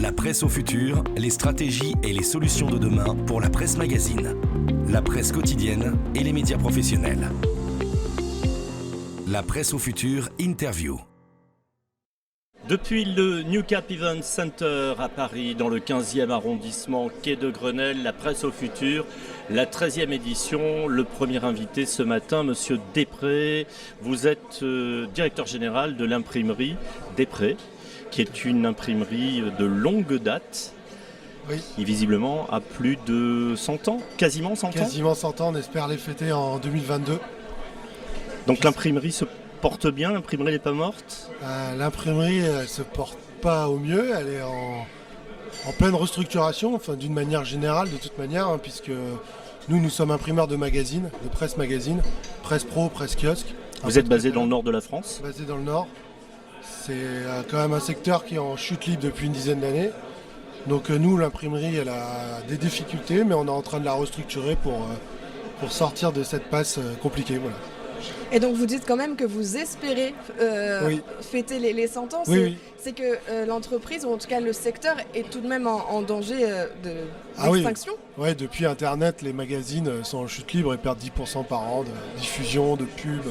La presse au futur, les stratégies et les solutions de demain pour la presse magazine. La presse quotidienne et les médias professionnels. La presse au futur, interview. Depuis le New Cap Event Center à Paris, dans le 15e arrondissement, quai de Grenelle, la presse au futur, la 13e édition. Le premier invité ce matin, Monsieur Després. Vous êtes directeur général de l'imprimerie Després, qui est une imprimerie de longue date. Oui. Et visiblement à plus de 100 ans, quasiment 100 ans. Quasiment 100 ans, on espère les fêter en 2022. Donc l'imprimerie se porte bien, l'imprimerie n'est pas morte? L'imprimerie ne se porte pas au mieux, elle est en pleine restructuration, enfin, d'une manière générale de toute manière, puisque nous sommes imprimeurs de magazines, de presse magazine, presse pro, presse kiosque. Vous êtes basé dans le nord de la France? Basé dans le nord. C'est quand même un secteur qui est en chute libre depuis une dizaine d'années. Donc nous, l'imprimerie, elle a des difficultés, mais on est en train de la restructurer pour sortir de cette passe compliquée. Voilà. Et donc vous dites quand même que vous espérez Oui. fêter les 100 ans. Oui. C'est que l'entreprise, ou en tout cas le secteur, est tout de même en danger d'extinction. Oui, depuis Internet, les magazines sont en chute libre et perdent 10% par an de diffusion, de pub.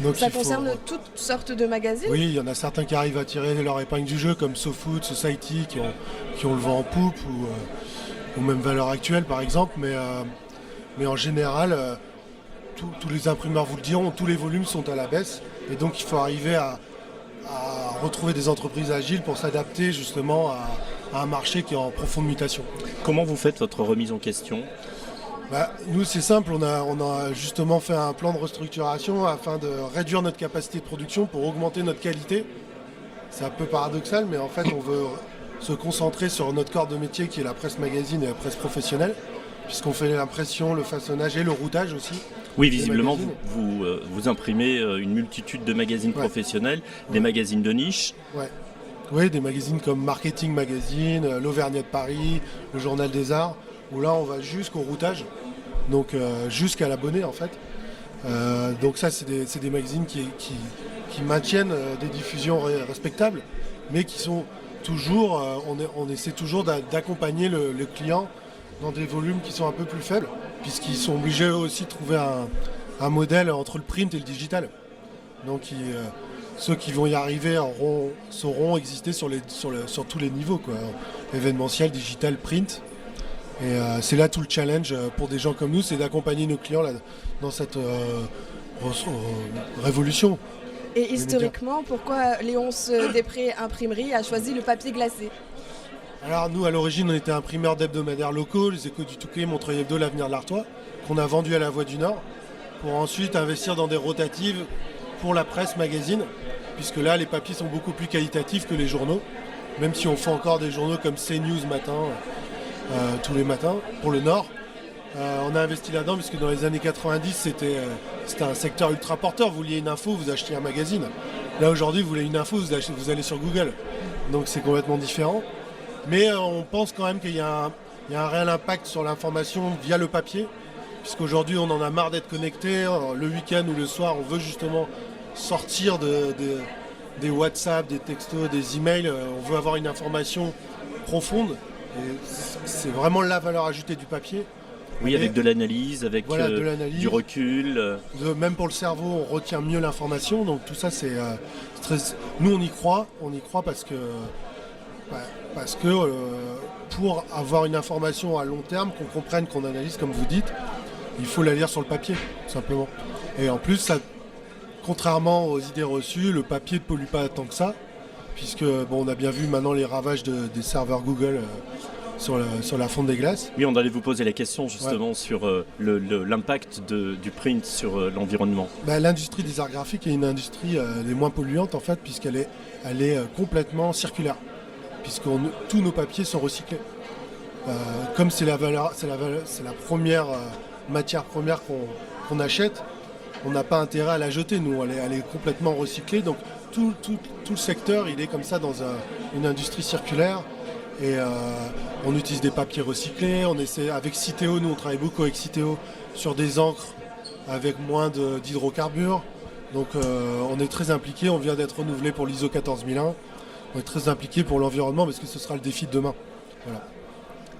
Donc ça concerne toutes sortes de magazines? Oui, il y en a certains qui arrivent à tirer leur épingle du jeu, comme SoFood, Society, qui ont le vent en poupe, ou même Valeurs Actuelles par exemple. Mais en général, tous les imprimeurs vous le diront, tous les volumes sont à la baisse. Et donc il faut arriver à retrouver des entreprises agiles pour s'adapter justement à un marché qui est en profonde mutation. Comment vous faites votre remise en question? Nous c'est simple, on a justement fait un plan de restructuration afin de réduire notre capacité de production pour augmenter notre qualité. C'est un peu paradoxal, mais en fait on veut se concentrer sur notre corps de métier qui est la presse magazine et la presse professionnelle, puisqu'on fait l'impression, le façonnage et le routage aussi. Oui, visiblement vous imprimez une multitude de magazines professionnels, des magazines de niche. Ouais. Oui, des magazines comme Marketing Magazine, l'Auvergnat de Paris, le Journal des Arts, où là on va jusqu'au routage, donc jusqu'à l'abonné en fait. Donc ça c'est des magazines qui maintiennent des diffusions respectables, mais qui sont toujours, on essaie toujours d'accompagner le client dans des volumes qui sont un peu plus faibles, puisqu'ils sont obligés eux aussi de trouver un modèle entre le print et le digital. Donc ceux qui vont y arriver sauront exister sur tous les niveaux, quoi. Événementiel, digital, print. Et c'est là tout le challenge pour des gens comme nous, c'est d'accompagner nos clients là, dans cette révolution. Et historiquement, pourquoi Léonce Després Imprimerie a choisi le papier glacé? Alors nous, à l'origine, on était imprimeurs d'hebdomadaires locaux, les Échos du Touquet, Montreuil Hebdo, l'Avenir de l'Artois, qu'on a vendu à la Voix du Nord, pour ensuite investir dans des rotatives pour la presse magazine, puisque là, les papiers sont beaucoup plus qualitatifs que les journaux, même si on fait encore des journaux comme CNews matin, tous les matins, pour le Nord. On a investi là-dedans, puisque dans les années 90, c'était un secteur ultra porteur. Vous vouliez une info, vous achetiez un magazine. Là, aujourd'hui, vous voulez une info, vous allez sur Google. Donc c'est complètement différent. Mais on pense quand même qu'il y a un réel impact sur l'information via le papier, puisqu'aujourd'hui on en a marre d'être connecté. Le week-end ou le soir, on veut justement sortir des WhatsApp, des textos, des emails. On veut avoir une information profonde. Et c'est vraiment la valeur ajoutée du papier. Oui, avec de l'analyse, avec de l'analyse, du recul. Même pour le cerveau, on retient mieux l'information. Donc tout ça, c'est très... Nous, on y croit parce que pour avoir une information à long terme, qu'on comprenne, qu'on analyse, comme vous dites, il faut la lire sur le papier, tout simplement. Et en plus, ça, contrairement aux idées reçues, le papier ne pollue pas tant que ça, puisque on a bien vu maintenant les ravages des serveurs Google sur la fonte des glaces. Oui, on allait vous poser la question justement sur l'impact du print sur l'environnement. L'industrie des arts graphiques est une industrie des moins polluantes en fait, puisqu'elle est complètement circulaire. Puisque tous nos papiers sont recyclés. Comme c'est la première matière première qu'on achète, on n'a pas intérêt à la jeter, nous, elle est complètement recyclée. Donc tout le secteur, il est comme ça dans une industrie circulaire. Et on utilise des papiers recyclés, on essaie avec Citeo, nous on travaille beaucoup avec Citeo sur des encres avec moins d'hydrocarbures. Donc on est très impliqué, on vient d'être renouvelé pour l'ISO 14001. on est très impliqués pour l'environnement parce que ce sera le défi de demain. Voilà.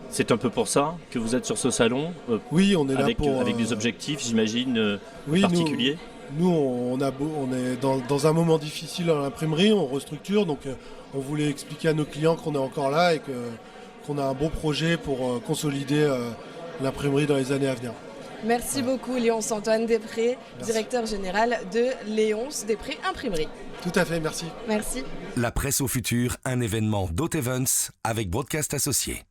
C'est un peu pour ça que vous êtes sur ce salon, Oui, on est là avec pour... des objectifs, j'imagine, oui, particuliers. Nous, on est dans un moment difficile à l'imprimerie, on restructure, donc on voulait expliquer à nos clients qu'on est encore là et qu'on a un bon projet pour consolider l'imprimerie dans les années à venir. Merci beaucoup Léonce Antoine Després, directeur général de Léonce Després Imprimerie. Tout à fait, merci. Merci. La presse au futur, un événement d'Haute Events avec Broadcast Associés.